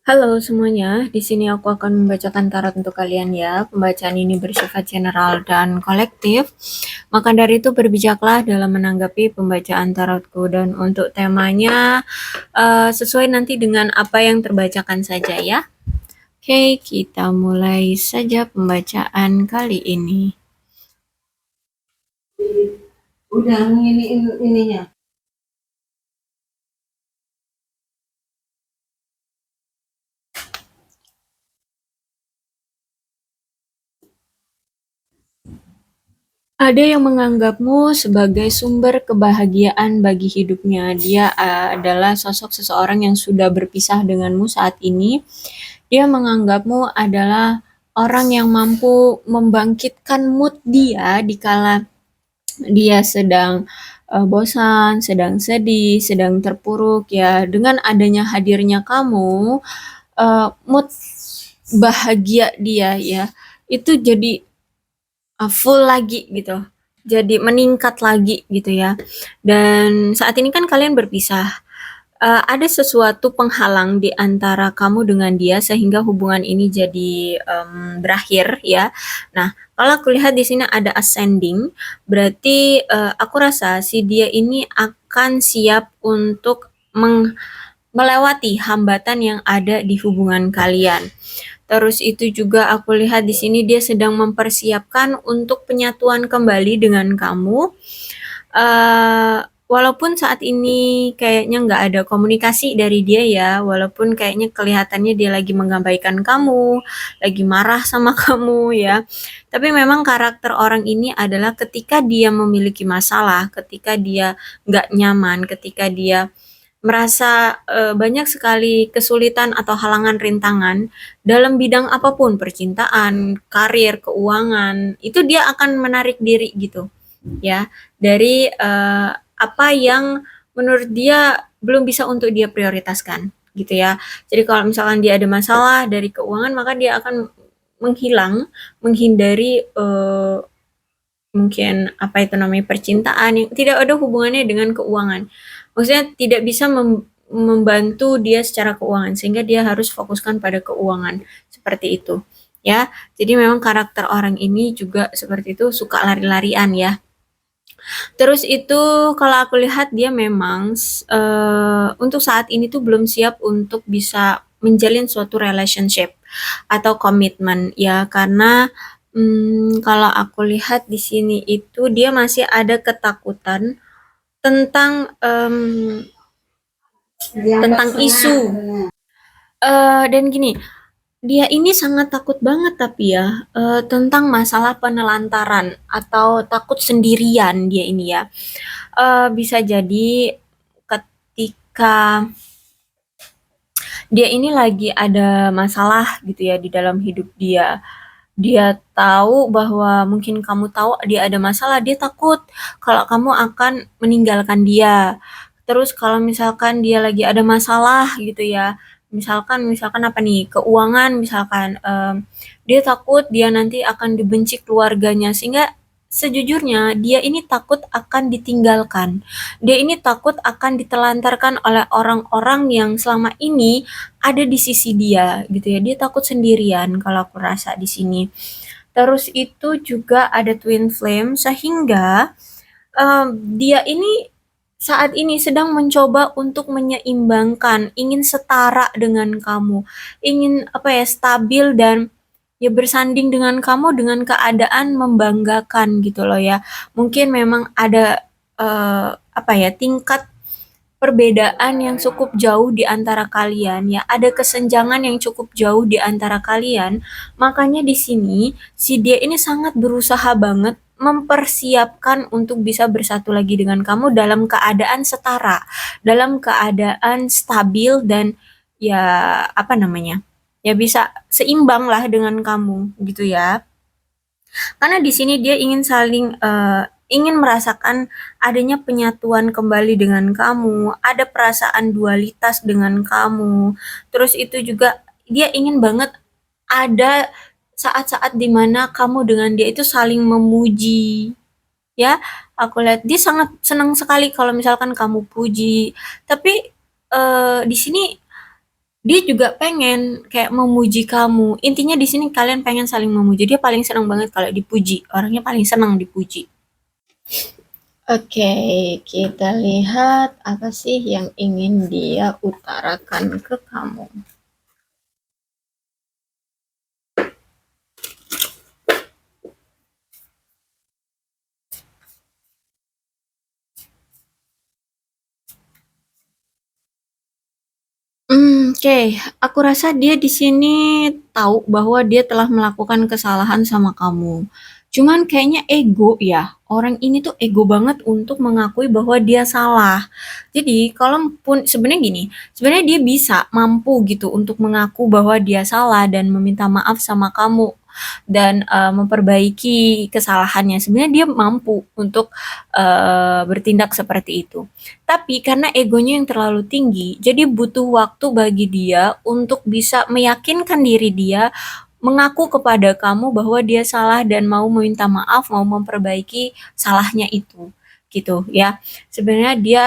Halo semuanya, di sini aku akan membacakan tarot untuk kalian ya. Pembacaan ini bersifat general dan kolektif. Maka dari itu berbijaklah dalam menanggapi pembacaan tarotku dan untuk temanya sesuai nanti dengan apa yang terbacakan saja ya. Oke, kita mulai saja pembacaan kali ini. Udah ini ininya. Ada yang menganggapmu sebagai sumber kebahagiaan bagi hidupnya. Dia adalah sosok seseorang yang sudah berpisah denganmu saat ini. Dia menganggapmu adalah orang yang mampu membangkitkan mood dia di kala dia sedang bosan, sedang sedih, sedang terpuruk ya. Dengan adanya hadirnya kamu, mood bahagia dia ya itu jadi full lagi gitu. Jadi meningkat lagi gitu ya. Dan saat ini kan kalian berpisah. Ada sesuatu penghalang di antara kamu dengan dia sehingga hubungan ini jadi berakhir ya. Nah, kalau aku lihat di sini ada ascending, berarti aku rasa si dia ini akan siap untuk melewati hambatan yang ada di hubungan kalian. Terus itu juga aku lihat di sini dia sedang mempersiapkan untuk penyatuan kembali dengan kamu. Walaupun saat ini kayaknya nggak ada komunikasi dari dia ya, walaupun kayaknya kelihatannya dia lagi menggabaikan kamu, lagi marah sama kamu ya. Tapi memang karakter orang ini adalah ketika dia memiliki masalah, ketika dia nggak nyaman, ketika dia merasa banyak sekali kesulitan atau halangan rintangan dalam bidang apapun, percintaan, karir, keuangan, itu dia akan menarik diri gitu ya dari apa yang menurut dia belum bisa untuk dia prioritaskan gitu ya. Jadi kalau misalkan dia ada masalah dari keuangan maka dia akan menghilang, menghindari mungkin apa itu namanya percintaan yang tidak ada hubungannya dengan keuangan. Maksudnya tidak bisa membantu dia secara keuangan sehingga dia harus fokuskan pada keuangan seperti itu. Ya, jadi memang karakter orang ini juga seperti itu suka lari-larian ya. Terus itu kalau aku lihat dia memang untuk saat ini tuh belum siap untuk bisa menjalin suatu relationship atau komitmen ya karena kalau aku lihat di sini itu dia masih ada ketakutan tentang tentang isu dan gini dia ini sangat takut banget tapi ya tentang masalah penelantaran atau takut sendirian dia ini ya. Bisa jadi ketika dia ini lagi ada masalah gitu ya di dalam hidup dia. Dia tahu bahwa mungkin kamu tahu dia ada masalah, dia takut kalau kamu akan meninggalkan dia. Terus kalau misalkan dia lagi ada masalah gitu ya, misalkan apa nih, keuangan misalkan, dia takut dia nanti akan dibenci keluarganya sehingga sejujurnya dia ini takut akan ditinggalkan. Dia ini takut akan ditelantarkan oleh orang-orang yang selama ini ada di sisi dia gitu ya. Dia takut sendirian kalau aku rasa di sini. Terus itu juga ada twin flame sehingga dia ini saat ini sedang mencoba untuk menyeimbangkan, ingin setara dengan kamu, ingin apa ya stabil dan ya bersanding dengan kamu dengan keadaan membanggakan gitu loh ya. Mungkin memang ada apa ya tingkat perbedaan yang cukup jauh di antara kalian ya, ada kesenjangan yang cukup jauh di antara kalian. Makanya di sini si dia ini sangat berusaha banget mempersiapkan untuk bisa bersatu lagi dengan kamu dalam keadaan setara, dalam keadaan stabil dan ya apa namanya? Ya bisa seimbang lah dengan kamu gitu ya. Karena di sini dia ingin saling ingin merasakan adanya penyatuan kembali dengan kamu, ada perasaan dualitas dengan kamu. Terus itu juga dia ingin banget ada saat-saat dimana kamu dengan dia itu saling memuji. Ya, aku lihat dia sangat senang sekali kalau misalkan kamu puji. Tapi di sini Dia juga pengen kayak memuji kamu. Intinya di sini kalian pengen saling memuji. Dia paling senang banget kalau dipuji. Orangnya paling senang dipuji. Oke, kita lihat apa sih yang ingin dia utarakan ke kamu. Oke, aku rasa dia di sini tahu bahwa dia telah melakukan kesalahan sama kamu. Cuman kayaknya ego ya. Orang ini tuh ego banget untuk mengakui bahwa dia salah. Jadi, kalaupun sebenarnya gini, sebenarnya dia bisa mampu gitu untuk mengaku bahwa dia salah dan meminta maaf sama kamu dan memperbaiki kesalahannya. Sebenarnya dia mampu untuk bertindak seperti itu. Tapi karena egonya yang terlalu tinggi, jadi butuh waktu bagi dia untuk bisa meyakinkan diri dia mengaku kepada kamu bahwa dia salah dan mau meminta maaf, mau memperbaiki salahnya itu. Gitu ya. Sebenarnya dia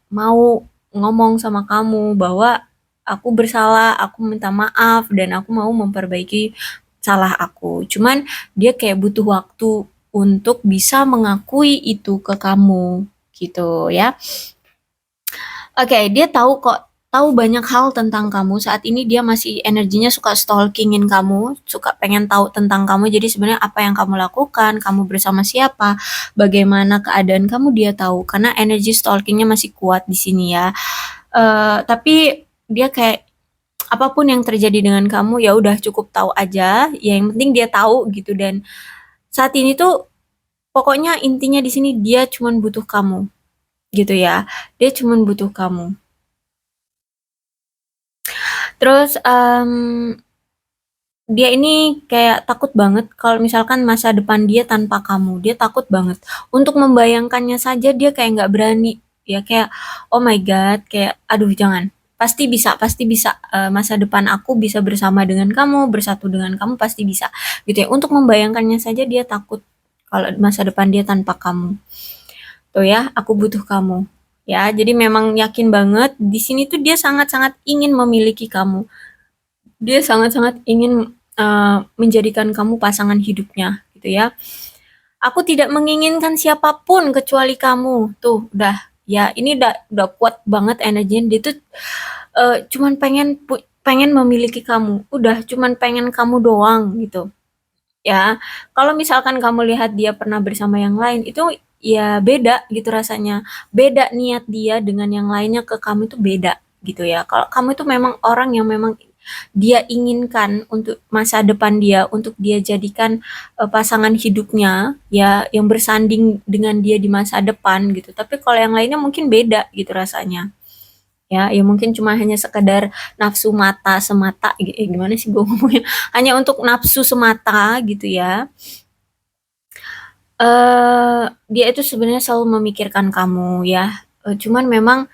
mau ngomong sama kamu bahwa aku bersalah, aku minta maaf dan aku mau memperbaiki salah aku. Cuman dia kayak butuh waktu untuk bisa mengakui itu ke kamu gitu ya. Oke, dia tahu kok, tahu banyak hal tentang kamu. Saat ini dia masih energinya suka stalkingin kamu, suka pengen tahu tentang kamu. Jadi sebenarnya apa yang kamu lakukan, kamu bersama siapa, bagaimana keadaan kamu dia tahu. Karena energi stalkingnya masih kuat di sini ya. Tapi dia kayak apapun yang terjadi dengan kamu ya udah cukup tahu aja. Ya yang penting dia tahu gitu dan saat ini tuh pokoknya intinya di sini dia cuman butuh kamu gitu ya. Dia cuman butuh kamu. Terus dia ini kayak takut banget kalau misalkan masa depan dia tanpa kamu. Dia takut banget. Untuk membayangkannya saja dia kayak nggak berani. Ya kayak oh my god, kayak aduh jangan. Pasti bisa masa depan aku bisa bersama dengan kamu, bersatu dengan kamu pasti bisa. Gitu ya. Untuk membayangkannya saja dia takut kalau masa depan dia tanpa kamu. Tuh ya, aku butuh kamu. Ya, jadi memang yakin banget di sini tuh dia sangat-sangat ingin memiliki kamu. Dia sangat-sangat ingin menjadikan kamu pasangan hidupnya, gitu ya. Aku tidak menginginkan siapapun kecuali kamu. Tuh, udah. Ya, ini udah kuat banget energinya. Dia tuh cuman pengen memiliki kamu. Udah, cuman pengen kamu doang gitu. Ya, kalau misalkan kamu lihat dia pernah bersama yang lain, itu ya beda gitu rasanya. Beda niat dia dengan yang lainnya ke kamu itu beda gitu ya. Kalau kamu itu memang orang yang memang dia inginkan untuk masa depan dia, untuk dia jadikan pasangan hidupnya, ya yang bersanding dengan dia di masa depan gitu. Tapi kalau yang lainnya mungkin beda gitu rasanya. Ya, ya mungkin cuma hanya sekedar nafsu mata semata, gimana sih gue ngomongnya? Hanya untuk nafsu semata gitu ya. Dia itu sebenarnya selalu memikirkan kamu ya. Cuman memang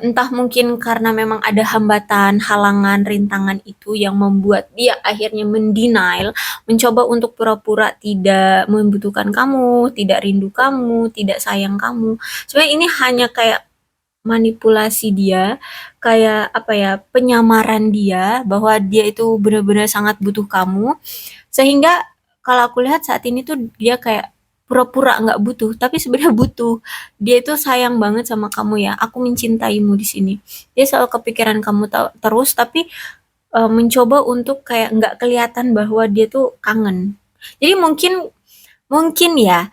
entah mungkin karena memang ada hambatan, halangan, rintangan itu yang membuat dia akhirnya mendenial, mencoba untuk pura-pura tidak membutuhkan kamu, tidak rindu kamu, tidak sayang kamu. Sebenarnya ini hanya kayak manipulasi dia, kayak apa ya, penyamaran dia bahwa dia itu benar-benar sangat butuh kamu, sehingga kalau aku lihat saat ini tuh dia kayak pura-pura nggak butuh, tapi sebenarnya butuh. Dia itu sayang banget sama kamu ya. Aku mencintaimu di sini. Dia selalu kepikiran kamu terus, tapi mencoba untuk kayak nggak kelihatan bahwa dia tuh kangen. Jadi mungkin mungkin ya,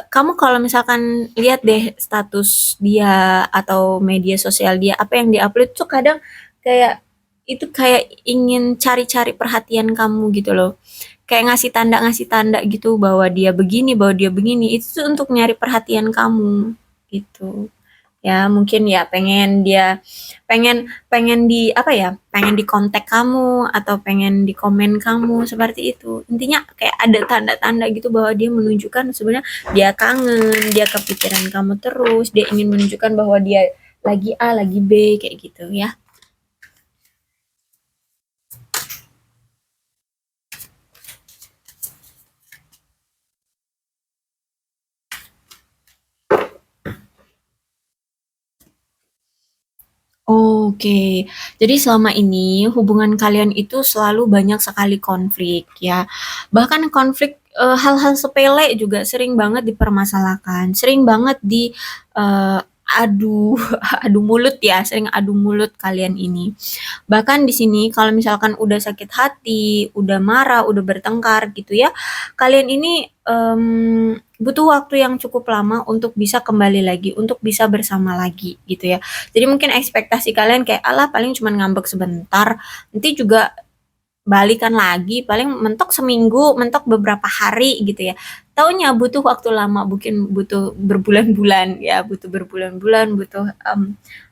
kamu kalau misalkan lihat deh status dia atau media sosial dia, apa yang dia-upload tuh kadang kayak itu kayak ingin cari-cari perhatian kamu gitu loh. Kayak ngasih tanda gitu bahwa dia begini, itu tuh untuk nyari perhatian kamu gitu. Ya, mungkin ya pengen pengen di apa ya, pengen di kontak kamu atau pengen di komen kamu seperti itu. Intinya kayak ada tanda-tanda gitu bahwa dia menunjukkan sebenarnya dia kangen, dia kepikiran kamu terus, dia ingin menunjukkan bahwa dia lagi A, lagi B kayak gitu ya. Oke, jadi selama ini hubungan kalian itu selalu banyak sekali konflik ya. Bahkan konflik hal-hal sepele juga sering banget dipermasalahkan, sering banget di adu adu mulut ya, sering adu mulut kalian ini. Bahkan di sini kalau misalkan udah sakit hati, udah marah, udah bertengkar gitu ya, kalian ini butuh waktu yang cukup lama untuk bisa kembali lagi, untuk bisa bersama lagi gitu ya. Jadi mungkin ekspektasi kalian kayak, "Alah paling cuman ngambek sebentar, nanti juga balikan lagi, paling mentok seminggu, mentok beberapa hari," gitu ya. Taunya butuh waktu lama, mungkin butuh berbulan-bulan ya, butuh berbulan-bulan, butuh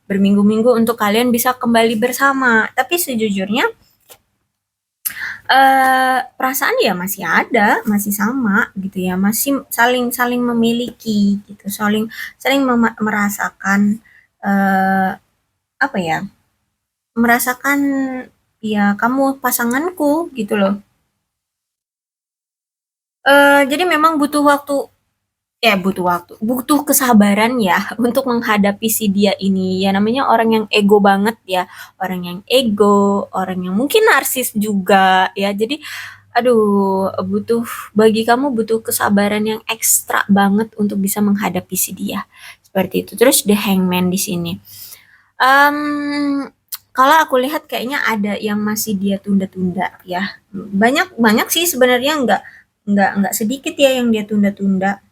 berminggu-minggu untuk kalian bisa kembali bersama. Tapi sejujurnya perasaan ya masih ada, masih sama gitu ya, masih saling saling memiliki gitu, saling saling merasakan eee, apa ya, merasakan ya kamu pasanganku gitu loh. Jadi memang butuh waktu. Butuh waktu, butuh kesabaran ya untuk menghadapi si dia ini. Ya namanya orang yang ego banget ya, orang yang ego, orang yang mungkin narsis juga ya. Jadi aduh, bagi kamu butuh kesabaran yang ekstra banget untuk bisa menghadapi si dia. Seperti itu. Terus The Hangman di sini. Mmm, kalau aku lihat kayaknya ada yang masih dia tunda-tunda ya. Banyak banyak sih sebenarnya, nggak sedikit ya yang dia tunda-tunda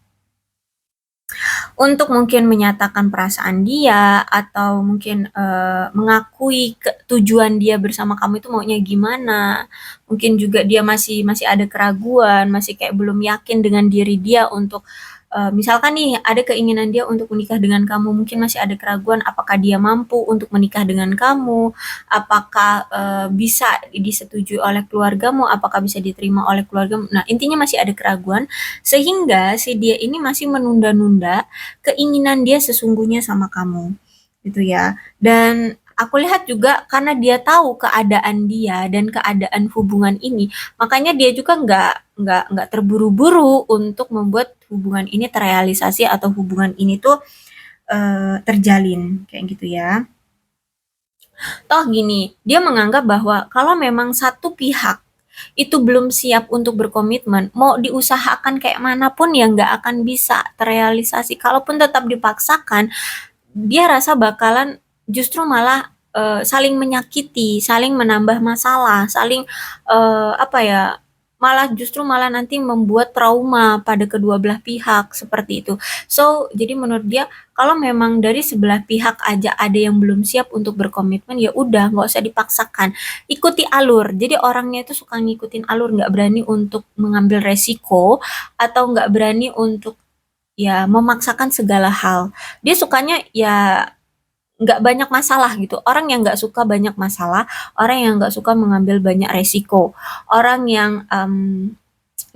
untuk mungkin menyatakan perasaan dia atau mungkin mengakui tujuan dia bersama kamu itu maunya gimana. Mungkin juga dia masih masih ada keraguan, masih kayak belum yakin dengan diri dia untuk misalkan nih ada keinginan dia untuk menikah dengan kamu, mungkin masih ada keraguan apakah dia mampu untuk menikah dengan kamu, apakah bisa disetujui oleh keluargamu, apakah bisa diterima oleh keluargamu. Nah, intinya masih ada keraguan sehingga si dia ini masih menunda-nunda keinginan dia sesungguhnya sama kamu gitu ya. Dan aku lihat juga karena dia tahu keadaan dia dan keadaan hubungan ini, makanya dia juga nggak terburu-buru untuk membuat hubungan ini terrealisasi atau hubungan ini tuh terjalin kayak gitu ya. Toh gini, dia menganggap bahwa kalau memang satu pihak itu belum siap untuk berkomitmen, mau diusahakan kayak manapun ya nggak akan bisa terrealisasi. Kalaupun tetap dipaksakan, dia rasa bakalan justru malah saling menyakiti, saling menambah masalah, saling apa ya, malah justru malah nanti membuat trauma pada kedua belah pihak seperti itu. So, jadi menurut dia kalau memang dari sebelah pihak aja ada yang belum siap untuk berkomitmen, ya udah nggak usah dipaksakan. Ikuti alur. Jadi orangnya itu suka ngikutin alur, nggak berani untuk mengambil resiko atau nggak berani untuk ya memaksakan segala hal. Dia sukanya ya nggak banyak masalah gitu. Orang yang nggak suka banyak masalah, orang yang nggak suka mengambil banyak resiko, orang yang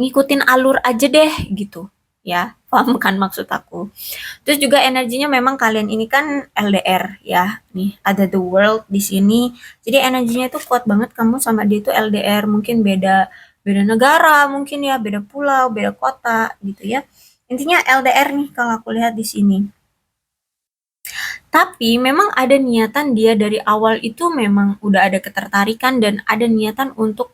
ngikutin alur aja deh gitu. Ya, paham kan maksud aku? Terus juga energinya memang kalian ini kan LDR ya. Nih, ada the world di sini. Jadi energinya tuh kuat banget kamu sama dia tuh LDR, mungkin beda beda negara, mungkin ya beda pulau, beda kota gitu ya. Intinya LDR nih kalau aku lihat di sini. Tapi memang ada niatan dia dari awal itu memang udah ada ketertarikan dan ada niatan untuk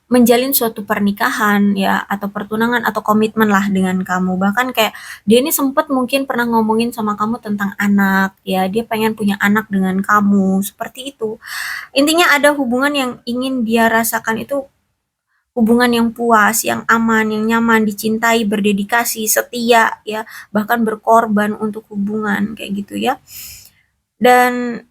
menjalin suatu pernikahan ya atau pertunangan atau komitmen lah dengan kamu. Bahkan kayak dia ini sempet mungkin pernah ngomongin sama kamu tentang anak ya, dia pengen punya anak dengan kamu, seperti itu. Intinya ada hubungan yang ingin dia rasakan itu hubungan yang puas, yang aman, yang nyaman, dicintai, berdedikasi, setia ya, bahkan berkorban untuk hubungan kayak gitu ya. Dan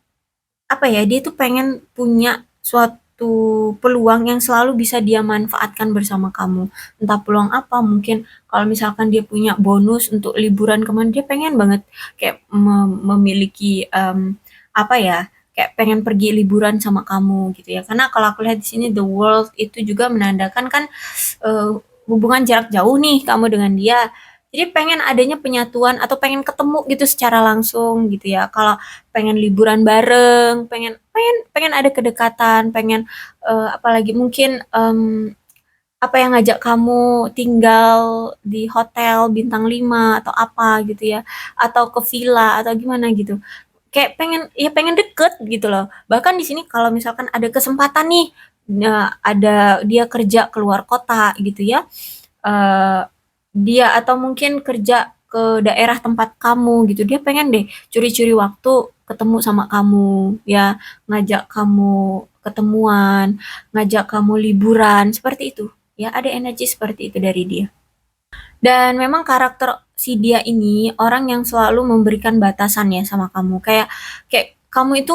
apa ya, dia tuh pengen punya suatu peluang yang selalu bisa dia manfaatkan bersama kamu. Entah peluang apa, mungkin kalau misalkan dia punya bonus untuk liburan kemana, dia pengen banget kayak memiliki apa ya, kayak pengen pergi liburan sama kamu gitu ya. Karena kalau aku lihat di sini the world itu juga menandakan kan eh, hubungan jarak jauh nih kamu dengan dia. Jadi pengen adanya penyatuan atau pengen ketemu gitu secara langsung gitu ya. Kalau pengen liburan bareng, pengen pengen pengen ada kedekatan, pengen apalagi mungkin apa yang ngajak kamu tinggal di hotel bintang 5 atau apa gitu ya, atau ke villa atau gimana gitu. kayak pengen deket gitu loh. Bahkan di sini kalau misalkan ada kesempatan nih, ada dia kerja keluar kota gitu ya, eee, dia atau mungkin kerja ke daerah tempat kamu gitu, dia pengen deh curi-curi waktu ketemu sama kamu, ya, ngajak kamu ketemuan, ngajak kamu liburan, seperti itu. Ya, ada energi seperti itu dari dia. Dan memang karakter si dia ini orang yang selalu memberikan batasan ya sama kamu. Kayak kayak kamu itu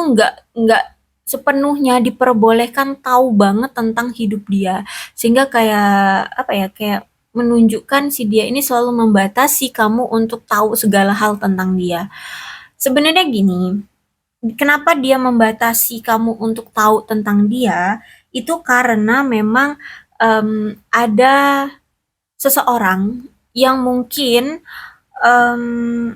nggak sepenuhnya diperbolehkan tahu banget tentang hidup dia. Sehingga kayak apa ya, kayak menunjukkan si dia ini selalu membatasi kamu untuk tahu segala hal tentang dia. Sebenarnya gini, kenapa dia membatasi kamu untuk tahu tentang dia? Itu karena memang ada seseorang yang mungkin um,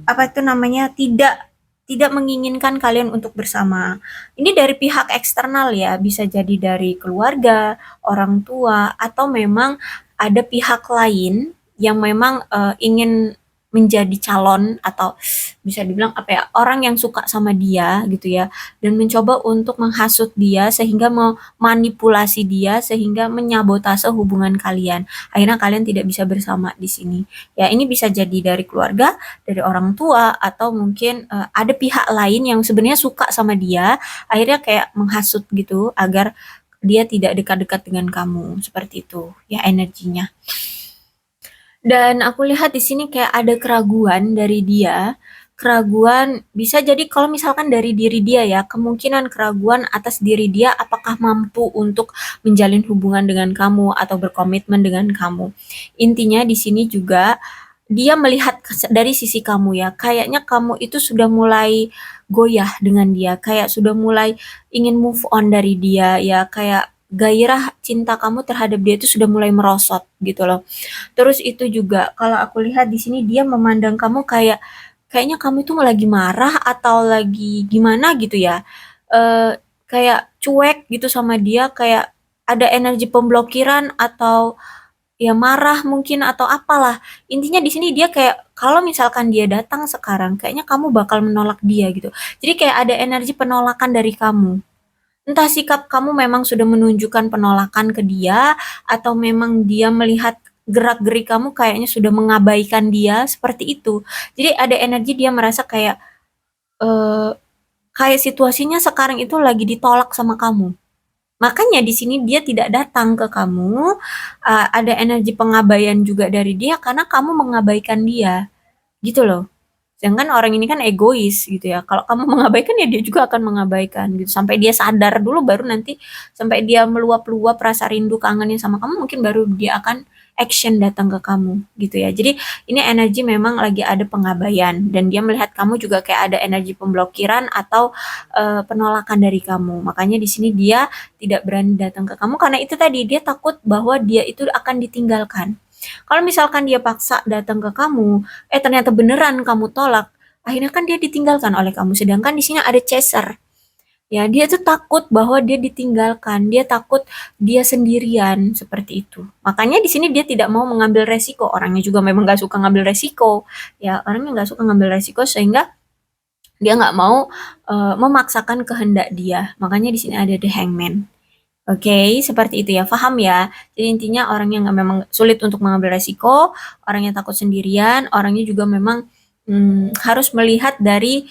apa itu namanya tidak tidak menginginkan kalian untuk bersama. Ini dari pihak eksternal ya, bisa jadi dari keluarga, orang tua, atau memang ada pihak lain yang memang ingin menjadi calon atau bisa dibilang apa ya, orang yang suka sama dia gitu ya, dan mencoba untuk menghasut dia sehingga memanipulasi dia sehingga menyabotase hubungan kalian. Akhirnya kalian tidak bisa bersama di sini. Ya, ini bisa jadi dari keluarga, dari orang tua, atau mungkin ada pihak lain yang sebenarnya suka sama dia, akhirnya kayak menghasut gitu agar dia tidak dekat-dekat dengan kamu, seperti itu ya energinya. Dan aku lihat di sini kayak ada keraguan dari dia. Keraguan bisa jadi kalau misalkan dari diri dia ya, kemungkinan keraguan atas diri dia apakah mampu untuk menjalin hubungan dengan kamu atau berkomitmen dengan kamu. Intinya di sini juga dia melihat dari sisi kamu ya, kayaknya kamu itu sudah mulai goyah dengan dia, kayak sudah mulai ingin move on dari dia ya, kayak gairah cinta kamu terhadap dia itu sudah mulai merosot gitu loh. Terus itu juga kalau aku lihat di sini dia memandang kamu kayak kayaknya kamu itu lagi marah atau lagi gimana gitu ya. Kayak cuek gitu sama dia, kayak ada energi pemblokiran atau ya marah mungkin atau apalah. Intinya di sini dia kayak kalau misalkan dia datang sekarang, kayaknya kamu bakal menolak dia gitu. Jadi kayak ada energi penolakan dari kamu. Entah sikap kamu memang sudah menunjukkan penolakan ke dia atau memang dia melihat gerak-gerik kamu kayaknya sudah mengabaikan dia seperti itu. Jadi ada energi dia merasa kayak eh, kayak situasinya sekarang itu lagi ditolak sama kamu. Makanya di sini dia tidak datang ke kamu. Ada energi pengabaian juga dari dia karena kamu mengabaikan dia. Gitu loh. Sedangkan orang ini kan egois gitu ya. Kalau kamu mengabaikan ya dia juga akan mengabaikan gitu. Sampai dia sadar dulu baru nanti sampai dia meluap-luap rasa rindu kangennya sama kamu mungkin baru dia akan action datang ke kamu gitu ya. Jadi ini energi memang lagi ada pengabaian dan dia melihat kamu juga kayak ada energi pemblokiran atau penolakan dari kamu. Makanya di sini dia tidak berani datang ke kamu karena itu tadi dia takut bahwa dia itu akan ditinggalkan. Kalau misalkan dia paksa datang ke kamu, ternyata beneran kamu tolak, akhirnya kan dia ditinggalkan oleh kamu. Sedangkan di sini ada chaser. Ya, dia tuh takut bahwa dia ditinggalkan, dia takut dia sendirian seperti itu. Makanya di sini dia tidak mau mengambil resiko. Orangnya juga memang nggak suka ngambil resiko. Ya, orangnya nggak suka ngambil resiko sehingga dia nggak mau memaksakan kehendak dia. Makanya di sini ada the hangman. Oke, seperti itu ya, paham ya. Jadi intinya orang yang memang sulit untuk mengambil resiko, orang yang takut sendirian, orangnya juga memang harus melihat dari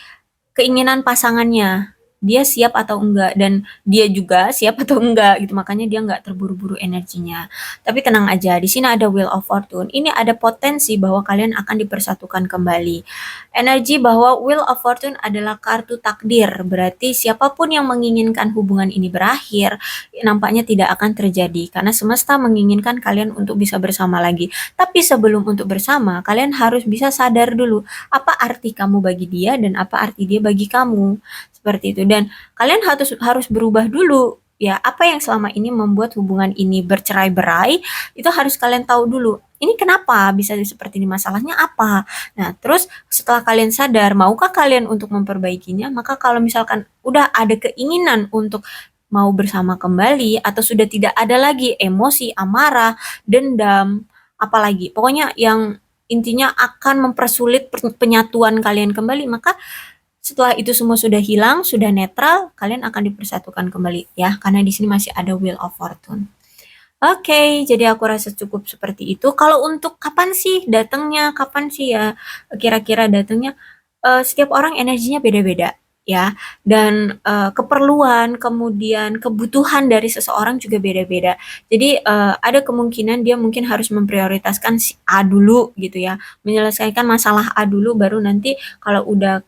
keinginan pasangannya. Dia siap atau enggak dan dia juga siap atau enggak gitu. Makanya dia enggak terburu-buru energinya. Tapi tenang aja, di sini ada Wheel of Fortune. Ini ada potensi bahwa kalian akan dipersatukan kembali. Energi bahwa Wheel of Fortune adalah kartu takdir. Berarti siapapun yang menginginkan hubungan ini berakhir, nampaknya tidak akan terjadi karena semesta menginginkan kalian untuk bisa bersama lagi. Tapi sebelum untuk bersama, kalian harus bisa sadar dulu apa arti kamu bagi dia dan apa arti dia bagi kamu. Seperti itu. Dan kalian harus berubah dulu. Ya, apa yang selama ini membuat hubungan ini bercerai-berai, itu harus kalian tahu dulu. Ini kenapa bisa seperti ini? Masalahnya apa? Nah, terus setelah kalian sadar, maukah kalian untuk memperbaikinya? Maka kalau misalkan udah ada keinginan untuk mau bersama kembali atau sudah tidak ada lagi emosi, amarah, dendam, apalagi pokoknya yang intinya akan mempersulit penyatuan kalian kembali. Maka setelah itu semua sudah hilang, sudah netral, kalian akan dipersatukan kembali ya, karena di sini masih ada Wheel of Fortune. Oke, jadi aku rasa cukup seperti itu. Kalau untuk kapan sih datangnya, kapan sih ya kira-kira datangnya, setiap orang energinya beda-beda ya, dan keperluan, kemudian kebutuhan dari seseorang juga beda-beda. Jadi ada kemungkinan dia mungkin harus memprioritaskan si A dulu gitu ya, menyelesaikan masalah A dulu, baru nanti kalau udah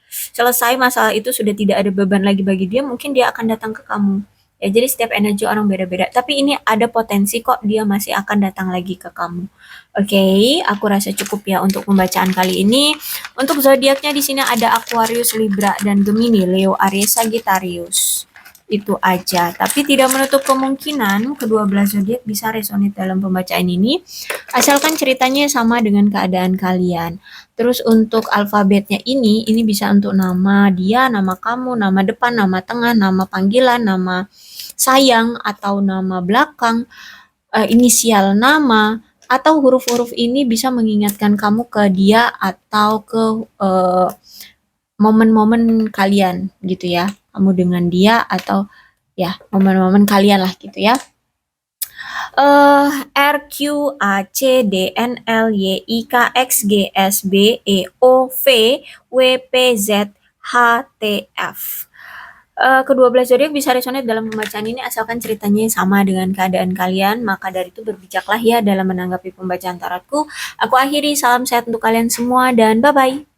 selesai masalah itu, sudah tidak ada beban lagi bagi dia, mungkin dia akan datang ke kamu. Ya, jadi setiap energi orang beda-beda. Tapi ini ada potensi kok dia masih akan datang lagi ke kamu. Oke, aku rasa cukup ya untuk pembacaan kali ini. Untuk zodiaknya di sini ada Aquarius, Libra, dan Gemini, Leo, Aries, Sagittarius. Itu aja. Tapi tidak menutup kemungkinan kedua belas zodiak bisa resonate dalam pembacaan ini, asalkan ceritanya sama dengan keadaan kalian. Terus untuk alfabetnya ini bisa untuk nama dia, nama kamu, nama depan, nama tengah, nama panggilan, nama sayang, atau nama belakang, inisial nama, atau huruf-huruf ini bisa mengingatkan kamu ke dia atau ke momen-momen kalian gitu ya. Kamu dengan dia atau ya momen-momen kalian lah gitu ya. R Q A C D N L Y I K X G S B E O V W P Z H T F. Kedua belas zodiak bisa resonate dalam pembacaan ini asalkan ceritanya sama dengan keadaan kalian. Maka dari itu berbijaklah ya dalam menanggapi pembacaan tarotku. Aku akhiri, salam sehat untuk kalian semua dan bye-bye.